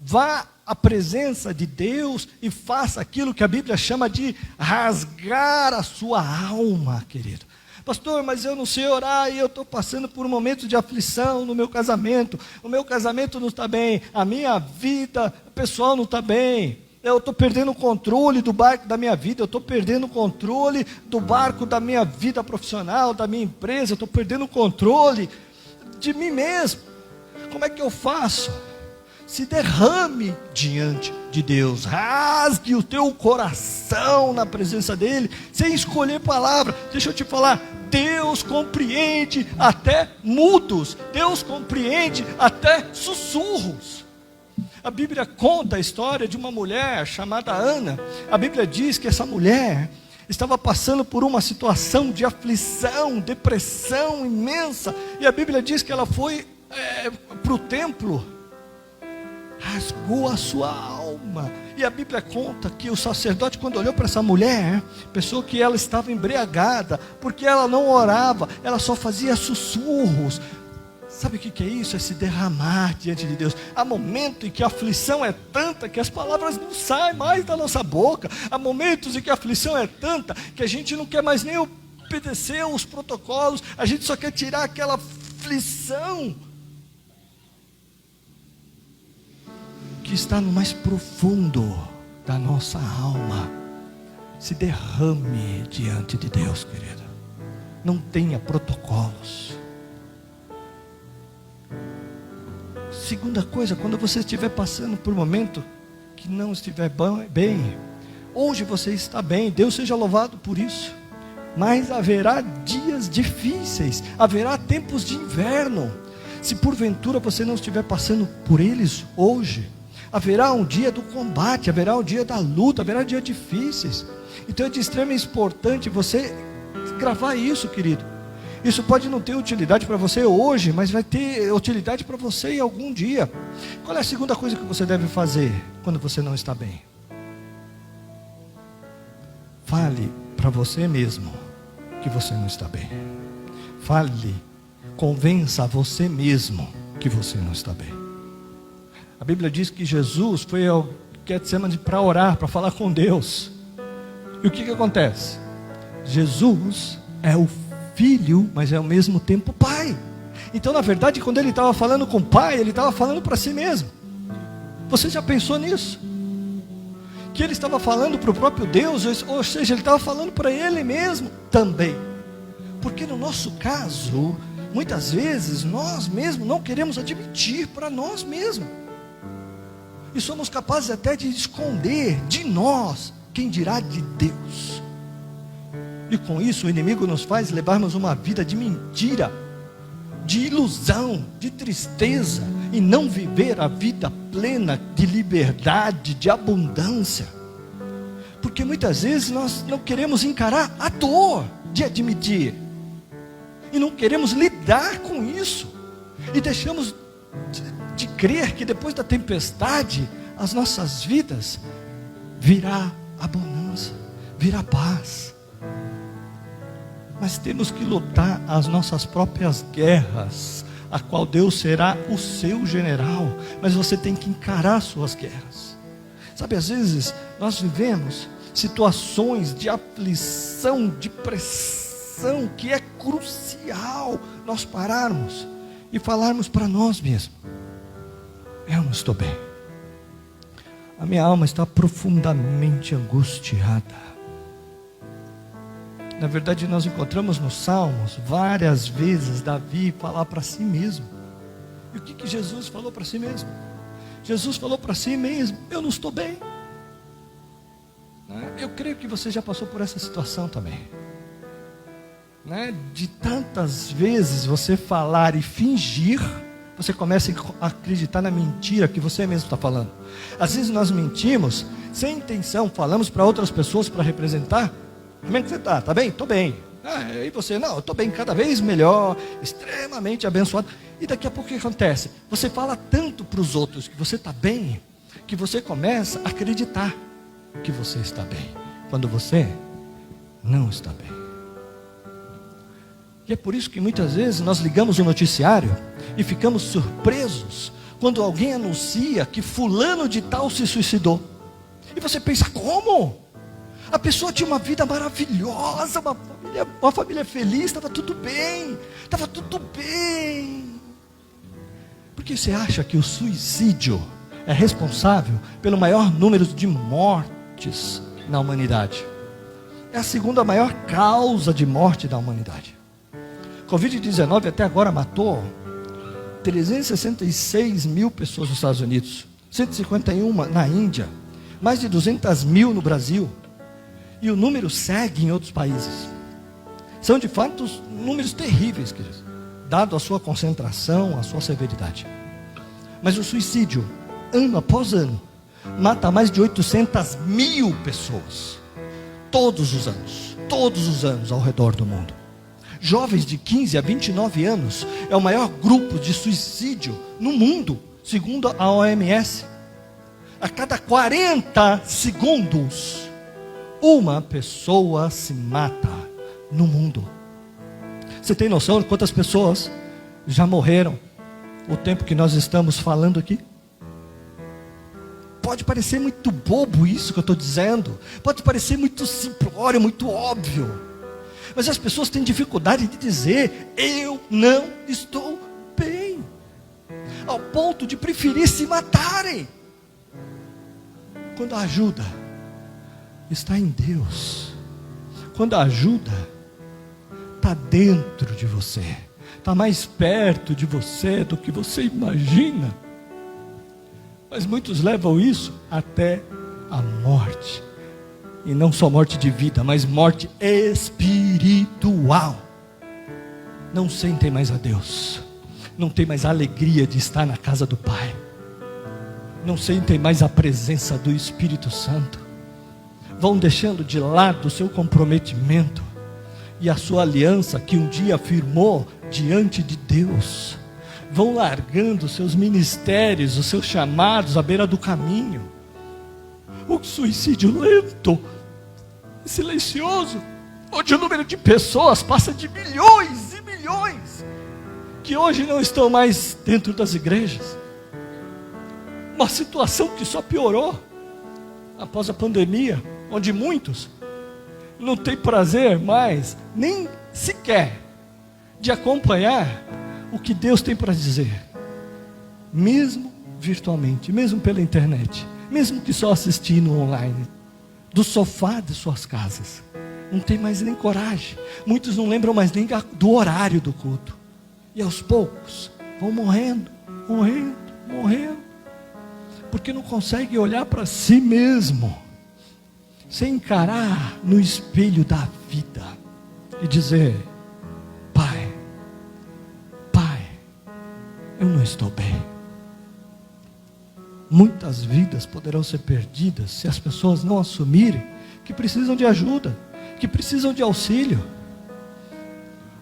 vá à presença de Deus e faça aquilo que a Bíblia chama de rasgar a sua alma, querido. Pastor, mas eu não sei orar e eu estou passando por um momento de aflição no meu casamento. O meu casamento não está bem, a minha vida pessoal não está bem. Eu estou perdendo o controle do barco da minha vida, eu estou perdendo o controle do barco da minha vida profissional, da minha empresa, eu estou perdendo o controle de mim mesmo. Como é que eu faço? Se derrame diante de Deus, rasgue o teu coração na presença dEle, sem escolher palavra. Deixa eu te falar, Deus compreende até mudos, Deus compreende até sussurros. A Bíblia conta a história de uma mulher chamada Ana. A Bíblia diz que essa mulher estava passando por uma situação de aflição, depressão imensa, e a Bíblia diz que ela foi para o templo, rasgou a sua alma. E a Bíblia conta que o sacerdote, quando olhou para essa mulher, pensou que ela estava embriagada, porque ela não orava, ela só fazia sussurros. Sabe o que é isso? É se derramar diante de Deus. Há momentos em que a aflição é tanta que as palavras não saem mais da nossa boca. Há momentos em que a aflição é tanta que a gente não quer mais nem obedecer os protocolos, a gente só quer tirar aquela aflição que está no mais profundo da nossa alma. Se derrame diante de Deus, querido. Não tenha protocolos. Segunda coisa, quando você estiver passando por um momento que não estiver bem, hoje você está bem, Deus seja louvado por isso, mas haverá dias difíceis, haverá tempos de inverno. Se porventura você não estiver passando por eles hoje, haverá um dia do combate, haverá um dia da luta, haverá dias difíceis. Então é de extrema importância você gravar isso, querido. Isso pode não ter utilidade para você hoje, mas vai ter utilidade para você em algum dia. Qual é a segunda coisa que você deve fazer quando você não está bem? Fale para você mesmo que você não está bem. Fale, convença a você mesmo que você não está bem. A Bíblia diz que Jesus foi ao Getsemane para orar, para falar com Deus. E o que acontece? Jesus é o Filho, mas é ao mesmo tempo Pai. Então, na verdade, quando ele estava falando com o Pai, ele estava falando para si mesmo. Você já pensou nisso? Que ele estava falando para o próprio Deus, ou seja, ele estava falando para ele mesmo também. Porque no nosso caso, muitas vezes, nós mesmos não queremos admitir para nós mesmos. E somos capazes até de esconder de nós, quem dirá de Deus. E com isso o inimigo nos faz levarmos uma vida de mentira, de ilusão, de tristeza, e não viver a vida plena de liberdade, de abundância. Porque muitas vezes nós não queremos encarar a dor de admitir, e não queremos lidar com isso, e deixamos de crer que depois da tempestade as nossas vidas virá abundância, virá paz. Mas temos que lutar as nossas próprias guerras, a qual Deus será o seu general, mas você tem que encarar suas guerras. Sabe, às vezes nós vivemos situações de aflição, de pressão, que é crucial nós pararmos e falarmos para nós mesmos: eu não estou bem, a minha alma está profundamente angustiada. Na verdade, nós encontramos nos Salmos várias vezes Davi falar para si mesmo. E o que Jesus falou para si mesmo? Jesus falou para si mesmo: eu não estou bem. Eu creio que você já passou por essa situação também, de tantas vezes você falar e fingir, você começa a acreditar na mentira que você mesmo está falando. Às vezes nós mentimos sem intenção, falamos para outras pessoas para representar. Como é que você está? Está bem? Estou bem. E você? Não, eu estou bem, cada vez melhor, extremamente abençoado. E daqui a pouco o que acontece? Você fala tanto para os outros que você está bem, que você começa a acreditar que você está bem, quando você não está bem. E é por isso que muitas vezes nós ligamos o noticiário e ficamos surpresos quando alguém anuncia que fulano de tal se suicidou. E você pensa: como? A pessoa tinha uma vida maravilhosa, uma família feliz, estava tudo bem, Porque você acha que o suicídio é responsável pelo maior número de mortes na humanidade? É a segunda maior causa de morte da humanidade. Covid-19 até agora matou 366 mil pessoas nos Estados Unidos, 151 na Índia, mais de 200 mil no Brasil. E o número segue em outros países. São de fato números terríveis, queridos, dado a sua concentração, a sua severidade. Mas o suicídio, ano após ano, mata mais de 800 mil pessoas. Todos os anos ao redor do mundo. Jovens de 15 a 29 anos é o maior grupo de suicídio no mundo, segundo a OMS. A cada 40 segundos, uma pessoa se mata no mundo. Você tem noção de quantas pessoas já morreram o tempo que nós estamos falando aqui? Pode parecer muito bobo isso que eu estou dizendo, pode parecer muito simplório, muito óbvio, mas as pessoas têm dificuldade de dizer: eu não estou bem, ao ponto de preferir se matarem, quando a ajuda está em Deus, quando a ajuda está dentro de você, está mais perto de você do que você imagina. Mas muitos levam isso até a morte, e não só morte de vida, mas morte espiritual. Não sentem mais a Deus, não tem mais a alegria de estar na casa do Pai, não sentem mais a presença do Espírito Santo, vão deixando de lado o seu comprometimento e a sua aliança que um dia firmou diante de Deus, vão largando os seus ministérios, os seus chamados à beira do caminho. O suicídio lento, silencioso, onde o número de pessoas passa de milhões e milhões, que hoje não estão mais dentro das igrejas. Uma situação que só piorou após a pandemia, onde muitos não têm prazer mais, nem sequer, de acompanhar o que Deus tem para dizer, mesmo virtualmente, mesmo pela internet, mesmo que só assistindo online, do sofá de suas casas. Não tem mais nem coragem. Muitos não lembram mais nem do horário do culto. E aos poucos vão morrendo, porque não conseguem olhar para si mesmo, sem encarar no espelho da vida e dizer: Pai, eu não estou bem. Muitas vidas poderão ser perdidas se as pessoas não assumirem que precisam de ajuda, que precisam de auxílio.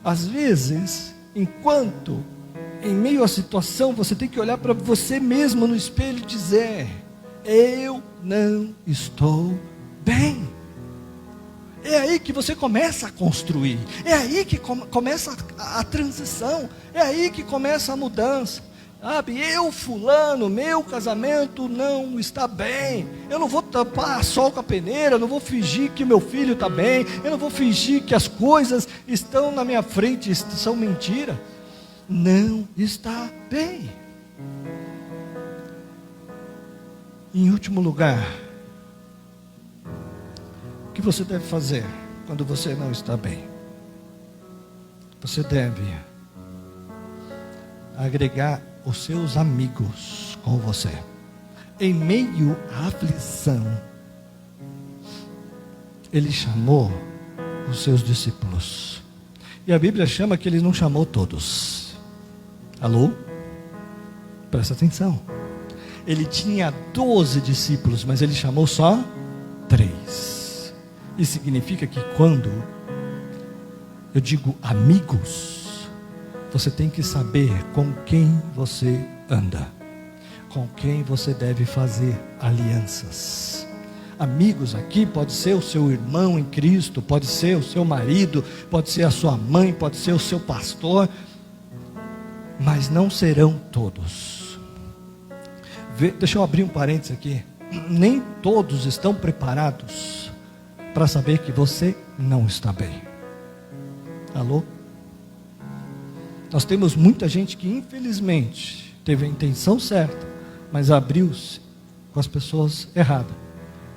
Às vezes, enquanto em meio à situação, você tem que olhar para você mesmo no espelho e dizer: eu não estou bem, É aí que você começa a construir. É aí que começa a transição. É aí que começa a mudança. Sabe, fulano, meu casamento não está bem. Eu não vou tapar sol com a peneira, eu não vou fingir que meu filho está bem, eu não vou fingir que as coisas estão na minha frente, são mentira. Não está bem. Em último lugar, o que você deve fazer quando você não está bem? Você deve agregar os seus amigos com você. Em meio à aflição, ele chamou os seus discípulos. E a Bíblia chama que ele não chamou todos. Alô? Presta atenção. Ele tinha 12 discípulos, mas ele chamou só 3. Isso significa que quando eu digo amigos, você tem que saber com quem você anda, com quem você deve fazer alianças. Amigos aqui pode ser o seu irmão em Cristo, pode ser o seu marido, pode ser a sua mãe, pode ser o seu pastor, mas não serão todos. Deixa eu abrir um parênteses aqui. Nem todos estão preparados para saber que você não está bem. Alô? Nós temos muita gente que infelizmente teve a intenção certa, mas abriu-se com as pessoas erradas.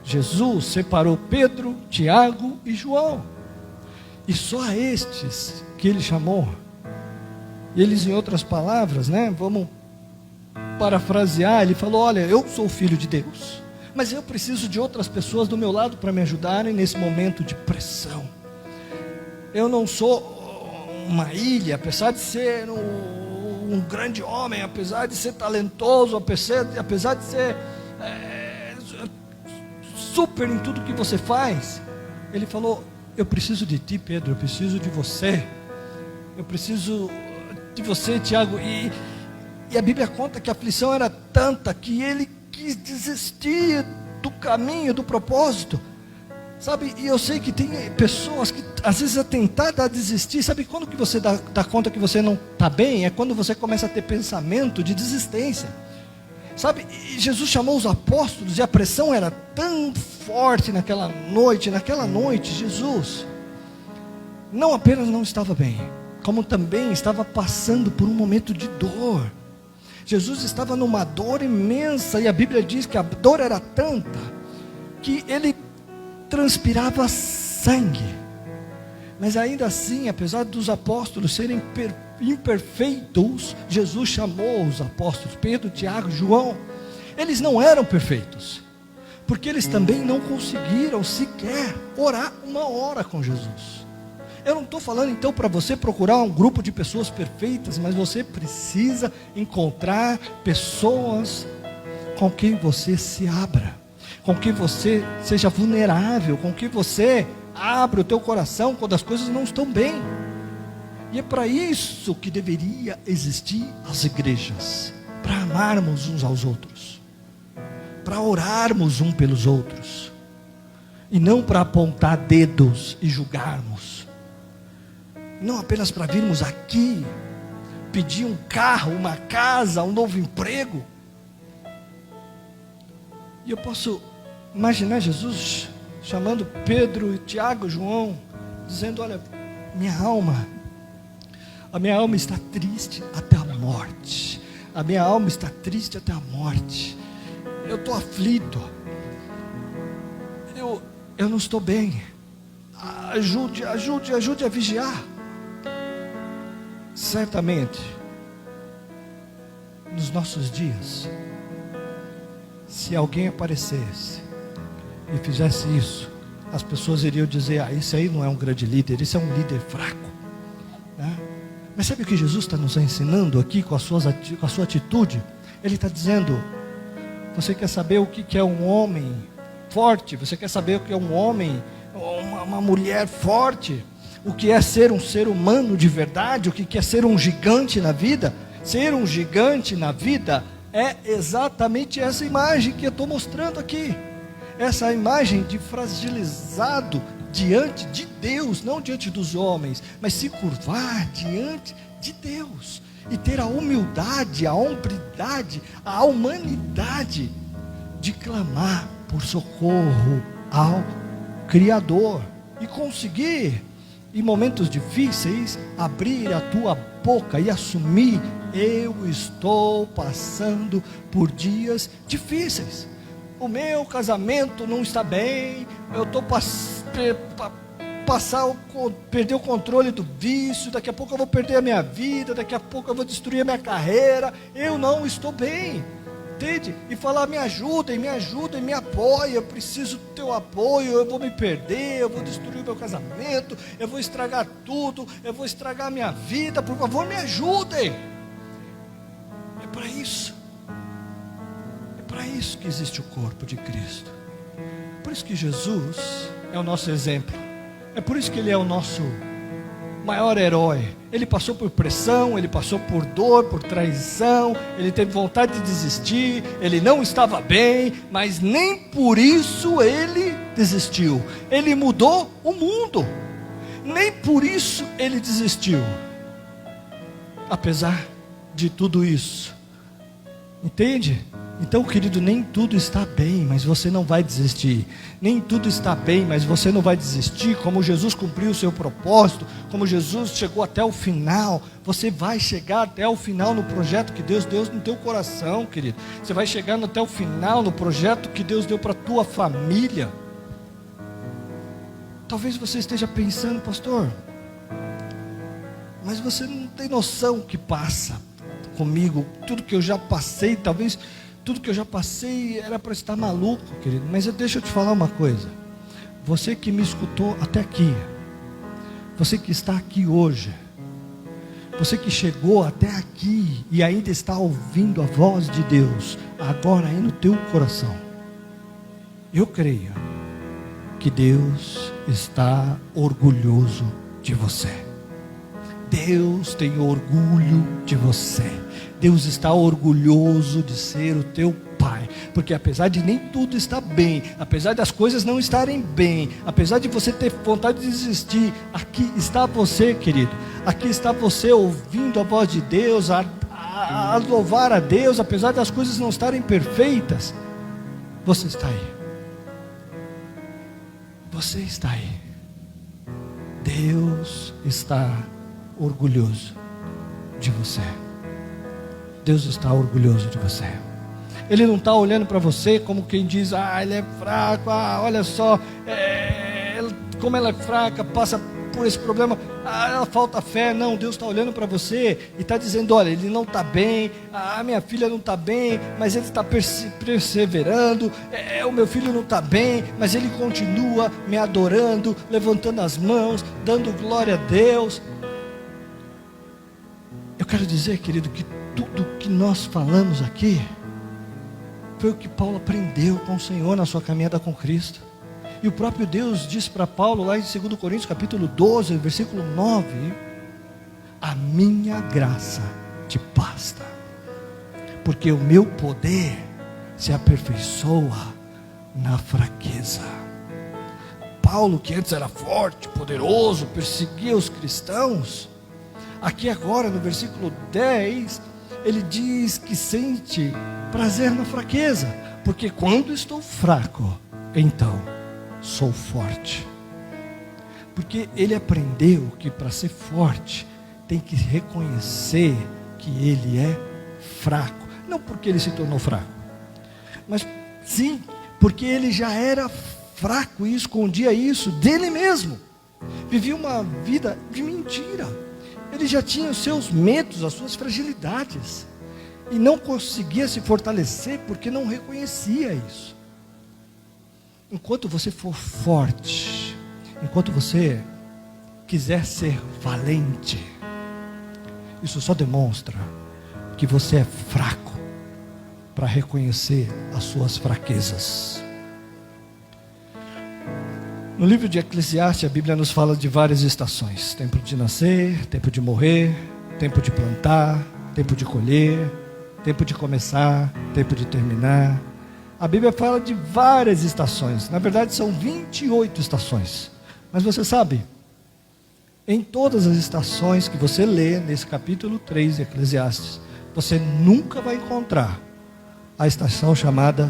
Jesus separou Pedro, Tiago e João, e só a estes que ele chamou. E eles, em outras palavras, vamos parafrasear, ele falou: olha, eu sou filho de Deus, mas eu preciso de outras pessoas do meu lado para me ajudarem nesse momento de pressão. Eu não sou uma ilha, apesar de ser um grande homem, apesar de ser talentoso, apesar de ser super em tudo que você faz. Ele falou: eu preciso de ti, Pedro, eu preciso de você, eu preciso de você, Tiago. E a Bíblia conta que a aflição era tanta que ele quis desistir do caminho, do propósito. Sabe, e eu sei que tem pessoas que às vezes é tentada a desistir. Sabe quando que você dá conta que você não está bem? É quando você começa a ter pensamento de desistência. Sabe, e Jesus chamou os apóstolos e a pressão era tão forte naquela noite. Naquela noite Jesus não apenas não estava bem, como também estava passando por um momento de dor. Jesus estava numa dor imensa, e a Bíblia diz que a dor era tanta que ele transpirava sangue. Mas ainda assim, apesar dos apóstolos serem imperfeitos, Jesus chamou os apóstolos, Pedro, Tiago, João. Eles não eram perfeitos, porque eles também não conseguiram sequer orar uma hora com Jesus. Eu não estou falando então para você procurar um grupo de pessoas perfeitas, mas você precisa encontrar pessoas com quem você se abra, com que você seja vulnerável, com que você abra o teu coração quando as coisas não estão bem. E é para isso que deveria existir as igrejas, para amarmos uns aos outros, para orarmos uns pelos outros, e não para apontar dedos e julgarmos, não apenas para virmos aqui pedir um carro, uma casa, um novo emprego. E eu posso imaginar Jesus chamando Pedro, Tiago, João, dizendo: olha, a minha alma está triste até a morte. A minha alma está triste até a morte. Eu estou aflito. Eu não estou bem. Ajude a vigiar. Certamente, nos nossos dias, se alguém aparecesse e fizesse isso, as pessoas iriam dizer: esse aí não é um grande líder, esse é um líder fraco, né? Mas sabe o que Jesus está nos ensinando aqui com a sua atitude? Ele está dizendo: você quer saber o que é um homem forte? Você quer saber o que é um homem, uma mulher forte? O que é ser um ser humano de verdade? O que é ser um gigante na vida? Ser um gigante na vida é exatamente essa imagem que eu estou mostrando aqui. Essa imagem de fragilizado, diante de Deus, não diante dos homens, mas se curvar diante de Deus, e ter a humildade, a hombridade, a humanidade de clamar por socorro ao Criador, e conseguir, em momentos difíceis, abrir a tua boca e assumir: eu estou passando por dias difíceis, o meu casamento não está bem, eu estou perder o controle do vício, daqui a pouco eu vou perder a minha vida, daqui a pouco eu vou destruir a minha carreira, eu não estou bem, entende? E falar: me ajudem, me apoiem, eu preciso do teu apoio, eu vou me perder, eu vou destruir o meu casamento, eu vou estragar tudo, eu vou estragar a minha vida, por favor me ajudem. É para isso que existe o corpo de Cristo. Por isso que Jesus é o nosso exemplo, é por isso que Ele é o nosso maior herói. Ele passou por pressão, ele passou por dor, por traição, ele teve vontade de desistir, ele não estava bem, mas nem por isso ele desistiu. Ele mudou o mundo, nem por isso ele desistiu. Apesar de tudo isso, entende? Então, querido, nem tudo está bem, mas você não vai desistir. Nem tudo está bem, mas você não vai desistir. Como Jesus cumpriu o seu propósito, como Jesus chegou até o final, você vai chegar até o final no projeto que Deus deu no teu coração, querido. Você vai chegar até o final no projeto que Deus deu para a tua família. Talvez você esteja pensando: pastor, mas você não tem noção o que passa comigo, tudo que eu já passei, talvez tudo que eu já passei era para estar maluco, querido. Mas deixa eu te falar uma coisa. Você que me escutou até aqui, você que está aqui hoje, você que chegou até aqui e ainda está ouvindo a voz de Deus agora aí no teu coração, eu creio que Deus está orgulhoso de você. Deus tem orgulho de você. Deus está orgulhoso de ser o teu Pai, porque apesar de nem tudo estar bem, apesar das coisas não estarem bem, apesar de você ter vontade de desistir, aqui está você, querido, aqui está você ouvindo a voz de Deus, a louvar a Deus, apesar das coisas não estarem perfeitas, você está aí, você está aí. Deus está orgulhoso de você. Deus está orgulhoso de você. Ele não está olhando para você como quem diz: ele é fraco, olha só, como ela é fraca, passa por esse problema, ela falta fé. Não, Deus está olhando para você e está dizendo: olha, ele não está bem, a minha filha não está bem, mas ele está perseverando, o meu filho não está bem, mas ele continua me adorando, levantando as mãos, dando glória a Deus. Eu quero dizer, querido, que tudo que nós falamos aqui foi o que Paulo aprendeu com o Senhor na sua caminhada com Cristo. E o próprio Deus disse para Paulo lá em 2 Coríntios capítulo 12, versículo 9: a minha graça te basta, porque o meu poder se aperfeiçoa na fraqueza. Paulo, que antes era forte, poderoso, perseguia os cristãos, aqui agora no versículo 10, ele diz que sente prazer na fraqueza, porque quando estou fraco, então sou forte. Porque ele aprendeu que para ser forte, tem que reconhecer que ele é fraco. Não porque ele se tornou fraco, mas sim, porque ele já era fraco e escondia isso dele mesmo. Vivia uma vida de mentira. Ele já tinha os seus medos, as suas fragilidades, e não conseguia se fortalecer porque não reconhecia isso. Enquanto você for forte, enquanto você quiser ser valente, isso só demonstra que você é fraco para reconhecer as suas fraquezas. No livro de Eclesiastes, a Bíblia nos fala de várias estações: tempo de nascer, tempo de morrer, tempo de plantar, tempo de colher, tempo de começar, tempo de terminar. A Bíblia fala de várias estações. Na verdade são 28 estações, Mas você sabe, em todas as estações que você lê nesse capítulo 3 de Eclesiastes, você nunca vai encontrar a estação chamada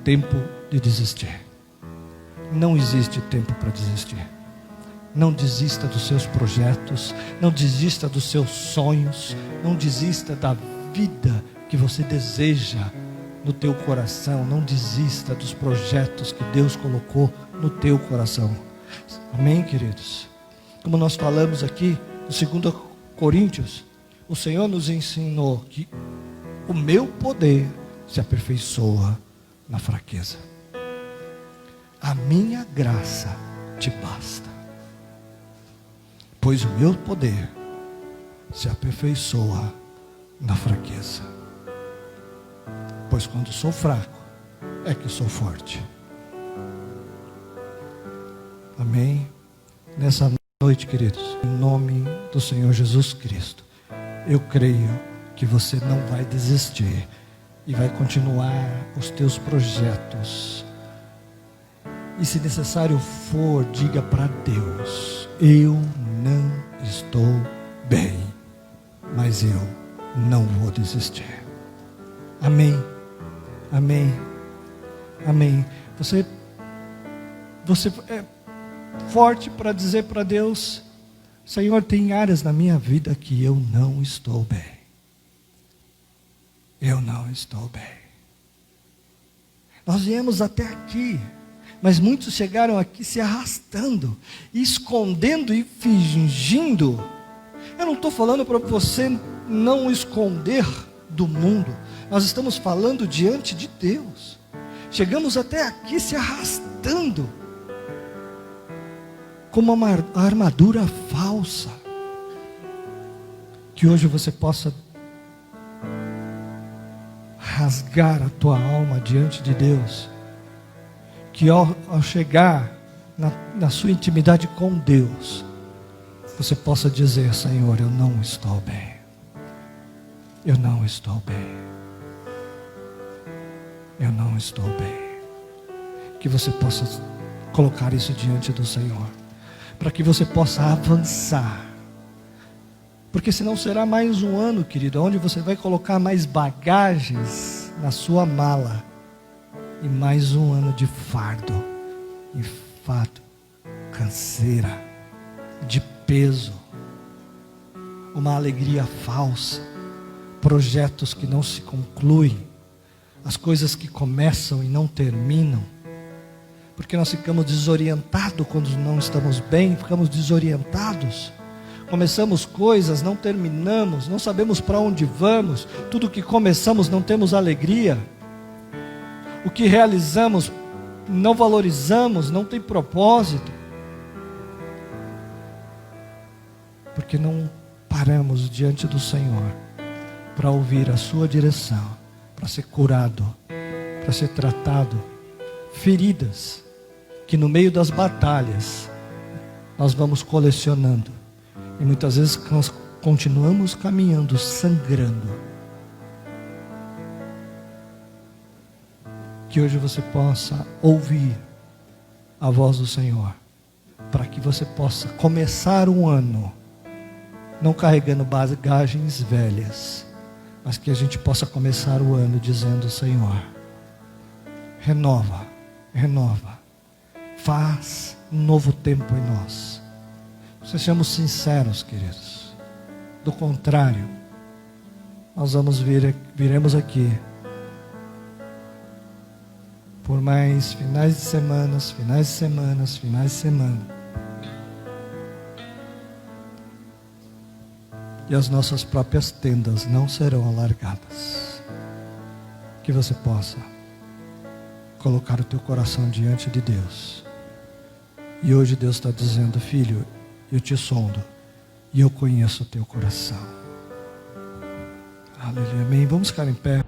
tempo de desistir. Não existe tempo para desistir. Não desista dos seus projetos, não desista dos seus sonhos, não desista da vida que você deseja no teu coração, não desista dos projetos que Deus colocou no teu coração. Amém, queridos? Como nós falamos aqui no 2 Coríntios, o Senhor nos ensinou que o meu poder se aperfeiçoa na fraqueza. A minha graça te basta, pois o meu poder se aperfeiçoa na fraqueza. Pois quando sou fraco, é que sou forte. Amém? Nessa noite, queridos, em nome do Senhor Jesus Cristo, eu creio que você não vai desistir e vai continuar os teus projetos. E se necessário for, diga para Deus: eu não estou bem, mas eu não vou desistir. Amém, amém, amém. Você é forte para dizer para Deus: Senhor, tem áreas na minha vida que eu não estou bem. Eu não estou bem. Nós viemos até aqui, mas muitos chegaram aqui se arrastando, escondendo e fingindo. Eu não estou falando para você não esconder do mundo. Nós estamos falando diante de Deus. Chegamos até aqui se arrastando, como uma armadura falsa. Que hoje você possa rasgar a tua alma diante de Deus. Que ao chegar na sua intimidade com Deus, você possa dizer: Senhor, eu não estou bem. Eu não estou bem. Eu não estou bem. Que você possa colocar isso diante do Senhor, para que você possa avançar. Porque senão será mais um ano, querido, onde você vai colocar mais bagagens na sua mala, e mais um ano de fardo, enfado, canseira, de peso, uma alegria falsa, projetos que não se concluem, as coisas que começam e não terminam, porque nós ficamos desorientados quando não estamos bem, ficamos desorientados. Começamos coisas, não terminamos, não sabemos para onde vamos. Tudo que começamos não temos alegria. O que realizamos não valorizamos, não tem propósito. Porque não paramos diante do Senhor para ouvir a sua direção, para ser curado, para ser tratado. Feridas que no meio das batalhas nós vamos colecionando. E muitas vezes nós continuamos caminhando, sangrando. Que hoje você possa ouvir a voz do Senhor, para que você possa começar um ano, não carregando bagagens velhas, mas que a gente possa começar o ano dizendo: Senhor, renova, renova, faz um novo tempo em nós. Sejamos sinceros, queridos. Do contrário, nós viremos aqui por mais finais de semanas, e as nossas próprias tendas não serão alargadas. Que você possa colocar o teu coração diante de Deus. E hoje Deus está dizendo: filho, eu te sondo e eu conheço o teu coração. Aleluia, amém. Vamos ficar em pé.